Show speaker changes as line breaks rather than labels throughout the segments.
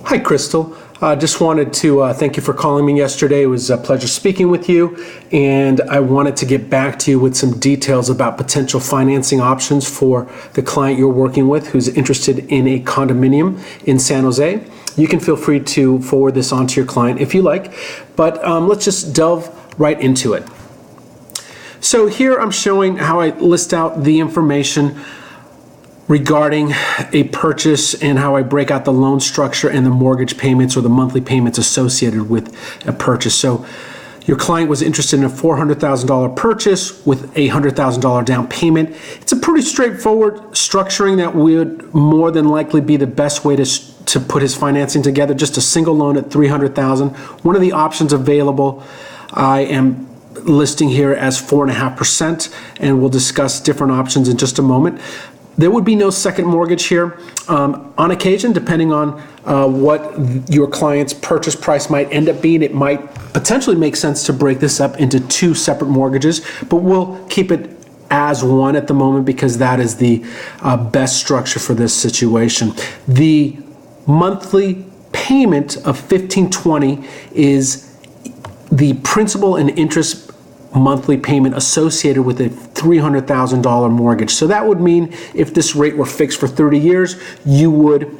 Hi, Crystal. Just wanted to thank you for calling me yesterday. It was a pleasure speaking with you, and I wanted to get back to you with some details about potential financing options for the client you're working with who's interested in a condominium in San Jose. You can feel free to forward this on to your client if you like, but let's just delve right into it. So here I'm showing how I list out the information regarding a purchase and how I break out the loan structure and the mortgage payments or the monthly payments associated with a purchase. So your client was interested in a $400,000 purchase with a $100,000 down payment. It's a pretty straightforward structuring that would more than likely be the best way to put his financing together. Just a single loan at $300,000. One of the options available I am listing here as 4.5%, and we'll discuss different options in just a moment. There would be no second mortgage here. On occasion, depending on what your client's purchase price might end up being, it might potentially make sense to break this up into two separate mortgages, but we'll keep it as one at the moment because that is the best structure for this situation. The monthly payment of $1,520 is the principal and interest monthly payment associated with a $300,000 mortgage. So that would mean if this rate were fixed for 30 years, you would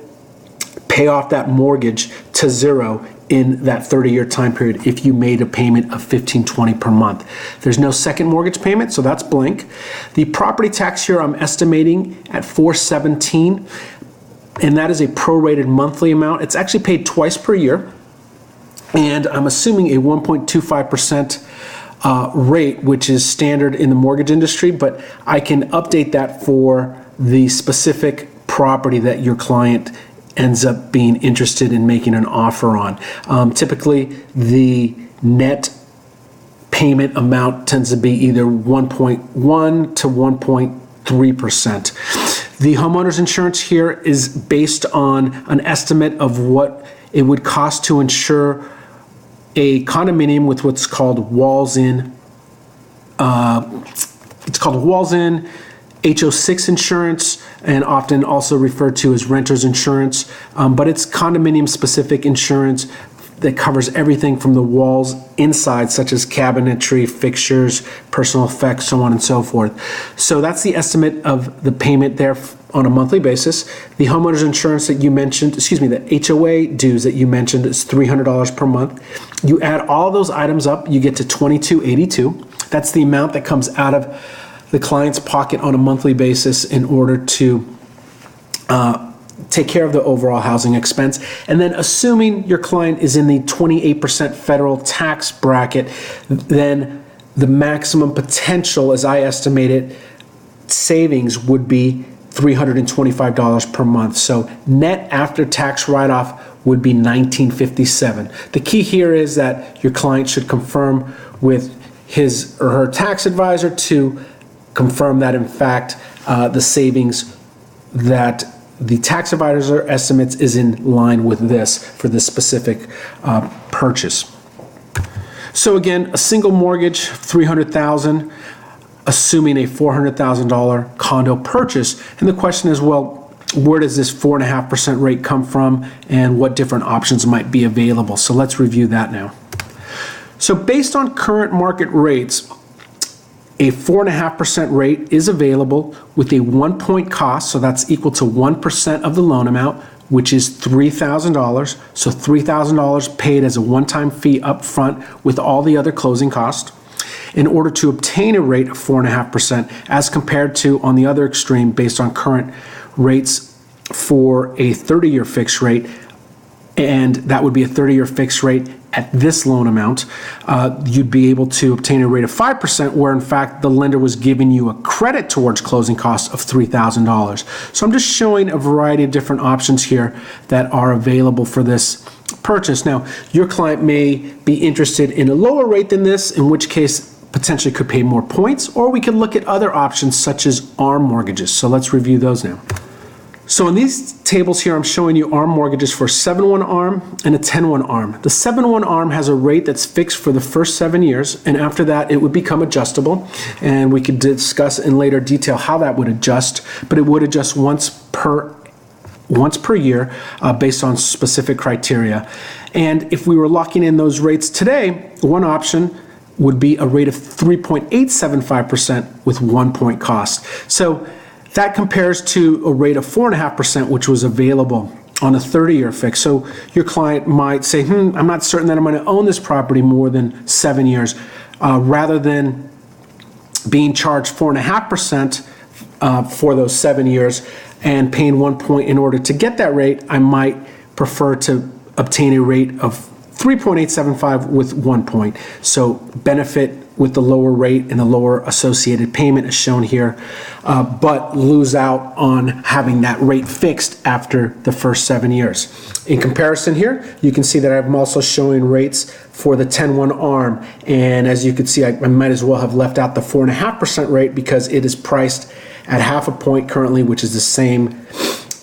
pay off that mortgage to zero in that 30-year time period if you made a payment of $1,520 per month. There's no second mortgage payment, so that's blank. The property tax here I'm estimating at $417, and that is a prorated monthly amount. It's actually paid twice per year, and I'm assuming a 1.25% rate, which is standard in the mortgage industry, but I can update that for the specific property that your client ends up being interested in making an offer on. Typically, the net payment amount tends to be either 1.1 to 1.3%. The homeowner's insurance here is based on an estimate of what it would cost to insure a condominium with what's called walls-in. It's called walls-in HO6 insurance, and often also referred to as renter's insurance. But it's condominium-specific insurance that covers everything from the walls inside, such as cabinetry, fixtures, personal effects, so on and so forth. So that's the estimate of the payment there on a monthly basis. The homeowner's insurance that you mentioned, the HOA dues that you mentioned is $300 per month. You add all those items up, you get to $2,282. That's the amount that comes out of the client's pocket on a monthly basis in order to take care of the overall housing expense. And then assuming your client is in the 28% federal tax bracket, then the maximum potential, as I estimate it, savings would be $325 per month. So net after tax write-off would be $1,957. The key here is that your client should confirm with his or her tax advisor to confirm that in fact the savings that the tax advisor estimates is in line with this for this specific purchase. So again, a single mortgage, $300,000, assuming a $400,000 condo purchase. And the question is, well, where does this 4.5% rate come from and what different options might be available? So let's review that now. So based on current market rates, a 4.5% rate is available with a 1 point cost, so that's equal to 1% of the loan amount, which is $3,000. So $3,000 paid as a one-time fee up front with all the other closing costs in order to obtain a rate of 4.5%, as compared to, on the other extreme, based on current rates for a 30-year fixed rate, and that would be a 30-year fixed rate at this loan amount, you'd be able to obtain a rate of 5%, where in fact the lender was giving you a credit towards closing costs of $3,000. So I'm just showing a variety of different options here that are available for this purchase. Now, your client may be interested in a lower rate than this, in which case potentially could pay more points, or we could look at other options such as ARM mortgages. So let's review those now. So in these tables here, I'm showing you ARM mortgages for 7-1 ARM and a 10-1 ARM. The 7-1 ARM has a rate that's fixed for the first 7 years, and after that it would become adjustable, and we could discuss in later detail how that would adjust, but it would adjust once per once per year based on specific criteria. And if we were locking in those rates today, one option would be a rate of 3.875% with 1 point cost. So that compares to a rate of 4.5%, which was available on a 30-year fix. So your client might say, I'm not certain that I'm going to own this property more than 7 years. Rather than being charged 4.5% for those 7 years and paying 1 point in order to get that rate, I might prefer to obtain a rate of 3.875 with 1 point. So benefit with the lower rate and the lower associated payment is shown here, but lose out on having that rate fixed after the first 7 years. In comparison here, you can see that I'm also showing rates for the 10-1 ARM, and as you can see, I might as well have left out the 4.5% rate because it is priced at 0.5 point currently, which is the same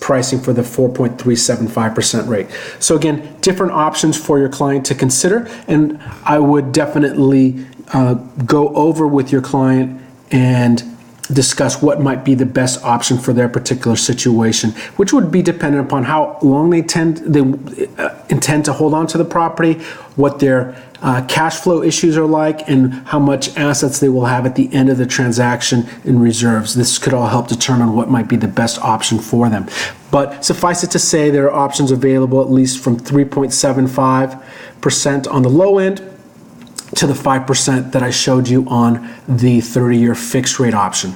pricing for the 4.375% rate. So again, different options for your client to consider, and I would definitely go over with your client and discuss what might be the best option for their particular situation, which would be dependent upon how long they intend to hold on to the property, what their cash flow issues are like, and how much assets they will have at the end of the transaction in reserves. This could all help determine what might be the best option for them. But suffice it to say, there are options available at least from 3.75% on the low end to the 5% that I showed you on the 30-year fixed rate option.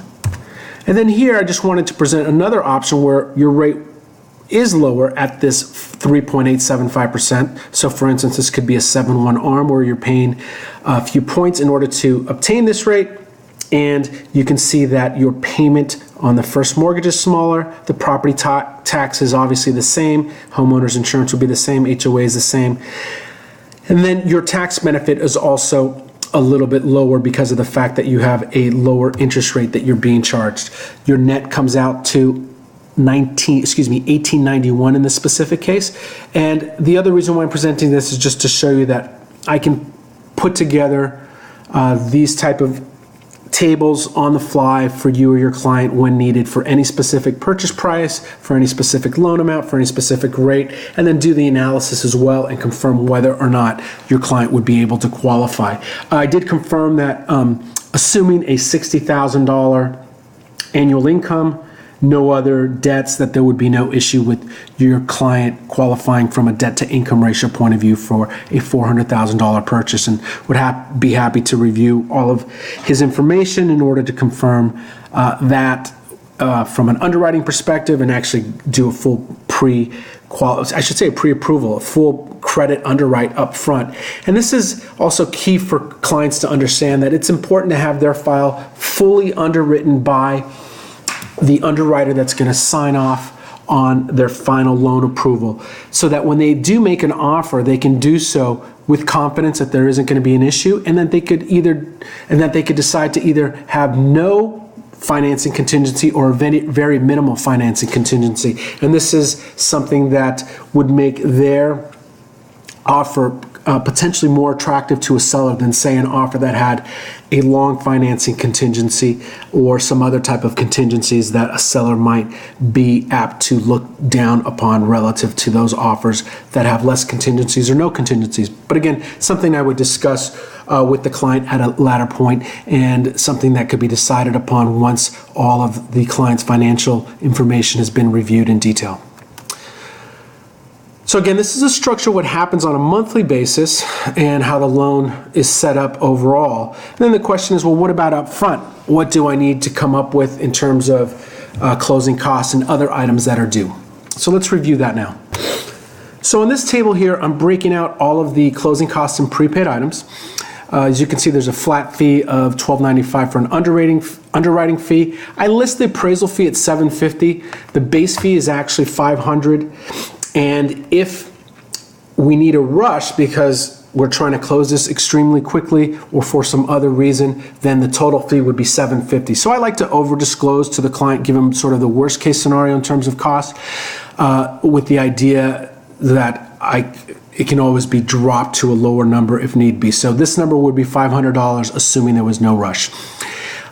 And then here I just wanted to present another option where your rate is lower at this 3.875%. So for instance, this could be a 7-1 ARM where you're paying a few points in order to obtain this rate. And you can see that your payment on the first mortgage is smaller. The property tax is obviously the same. Homeowners insurance will be the same. HOA is the same. And then your tax benefit is also a little bit lower because of the fact that you have a lower interest rate that you're being charged. Your net comes out to $1891 in this specific case. And the other reason why I'm presenting this is just to show you that I can put together these type of tables on the fly for you or your client when needed for any specific purchase price, for any specific loan amount, for any specific rate, and then do the analysis as well and confirm whether or not your client would be able to qualify. I did confirm that assuming a $60,000 annual income, no other debts, that there would be no issue with your client qualifying from a debt to income ratio point of view for a $400,000 purchase, and would be happy to review all of his information in order to confirm that from an underwriting perspective and actually do a full pre-approval, a full credit underwrite up front. And this is also key for clients to understand that it's important to have their file fully underwritten by the underwriter that's going to sign off on their final loan approval, so that when they do make an offer, they can do so with confidence that there isn't going to be an issue, and that they could decide to either have no financing contingency or very minimal financing contingency. And this is something that would make their offer potentially more attractive to a seller than, say, an offer that had a long financing contingency or some other type of contingencies that a seller might be apt to look down upon relative to those offers that have less contingencies or no contingencies. But again, something I would discuss with the client at a latter point, and something that could be decided upon once all of the client's financial information has been reviewed in detail. So again, this is a structure what happens on a monthly basis and how the loan is set up overall. And then the question is, well, what about up front? What do I need to come up with in terms of closing costs and other items that are due? So let's review that now. So in this table here, I'm breaking out all of the closing costs and prepaid items. As you can see, there's a flat fee of $12.95 for an underwriting fee. I list the appraisal fee at $750. The base fee is actually $500. And if we need a rush because we're trying to close this extremely quickly or for some other reason, then the total fee would be $750. So I like to over disclose to the client, give them sort of the worst case scenario in terms of cost, with the idea that it can always be dropped to a lower number if need be. So this number would be $500, assuming there was no rush.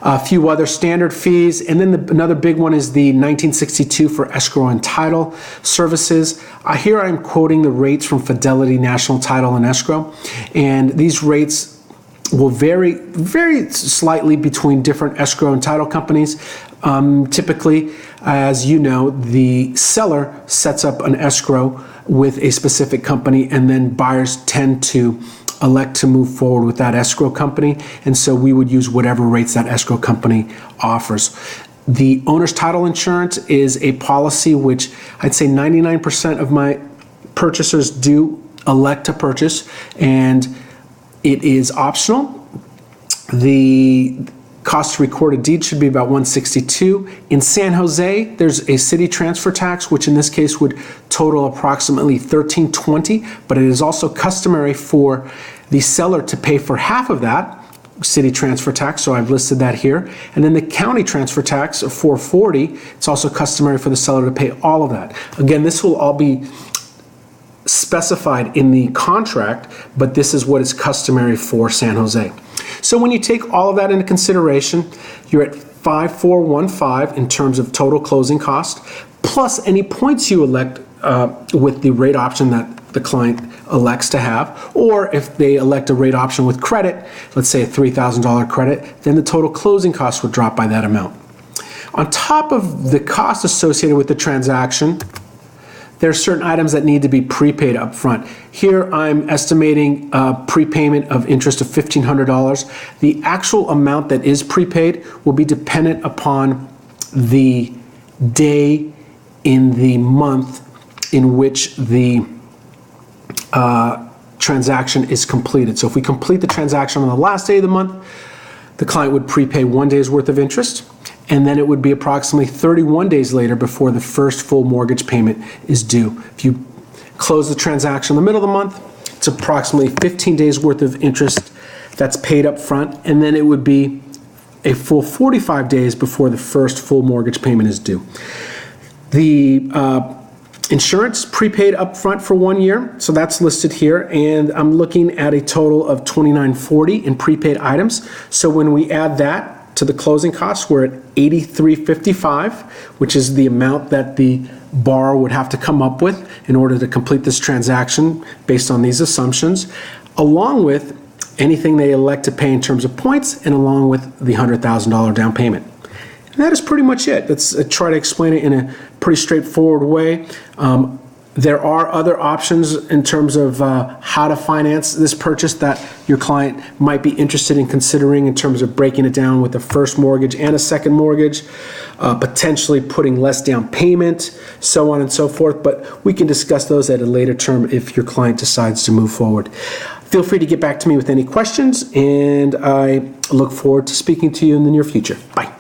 A few other standard fees, and then another big one is the 1962 for escrow and title services. Here I'm quoting the rates from Fidelity National Title and Escrow, and these rates will vary very slightly between different escrow and title companies. Typically, as you know, the seller sets up an escrow with a specific company, and then buyers tend to elect to move forward with that escrow company, and so we would use whatever rates that escrow company offers. The owner's title insurance is a policy which I'd say 99% of my purchasers do elect to purchase, and it is optional. The cost to record a deed should be about $162. In San Jose, there's a city transfer tax, which in this case would total approximately $1320, but it is also customary for the seller to pay for half of that city transfer tax, so I've listed that here. And then the county transfer tax of $440, it's also customary for the seller to pay all of that. Again, this will all be specified in the contract, but this is what is customary for San Jose. So when you take all of that into consideration, you're at $5,415 in terms of total closing cost, plus any points you elect with the rate option that the client elects to have, or if they elect a rate option with credit, let's say a $3,000 credit, then the total closing cost would drop by that amount. On top of the cost associated with the transaction, there are certain items that need to be prepaid up front. Here I'm estimating a prepayment of interest of $1,500. The actual amount that is prepaid will be dependent upon the day in the month in which the transaction is completed. So if we complete the transaction on the last day of the month, the client would prepay 1 day's worth of interest, and then it would be approximately 31 days later before the first full mortgage payment is due. If you close the transaction in the middle of the month, it's approximately 15 days worth of interest that's paid up front, and then it would be a full 45 days before the first full mortgage payment is due. The insurance prepaid up front for 1 year, so that's listed here, and I'm looking at a total of $2,940 in prepaid items. So when we add that to the closing costs, we're at $83.55, which is the amount that the borrower would have to come up with in order to complete this transaction based on these assumptions, along with anything they elect to pay in terms of points, and along with the $100,000 down payment. And that is pretty much it. Let's try to explain it in a pretty straightforward way. There are other options in terms of how to finance this purchase that your client might be interested in considering, in terms of breaking it down with a first mortgage and a second mortgage, potentially putting less down payment, so on and so forth. But we can discuss those at a later term if your client decides to move forward. Feel free to get back to me with any questions, and I look forward to speaking to you in the near future. Bye.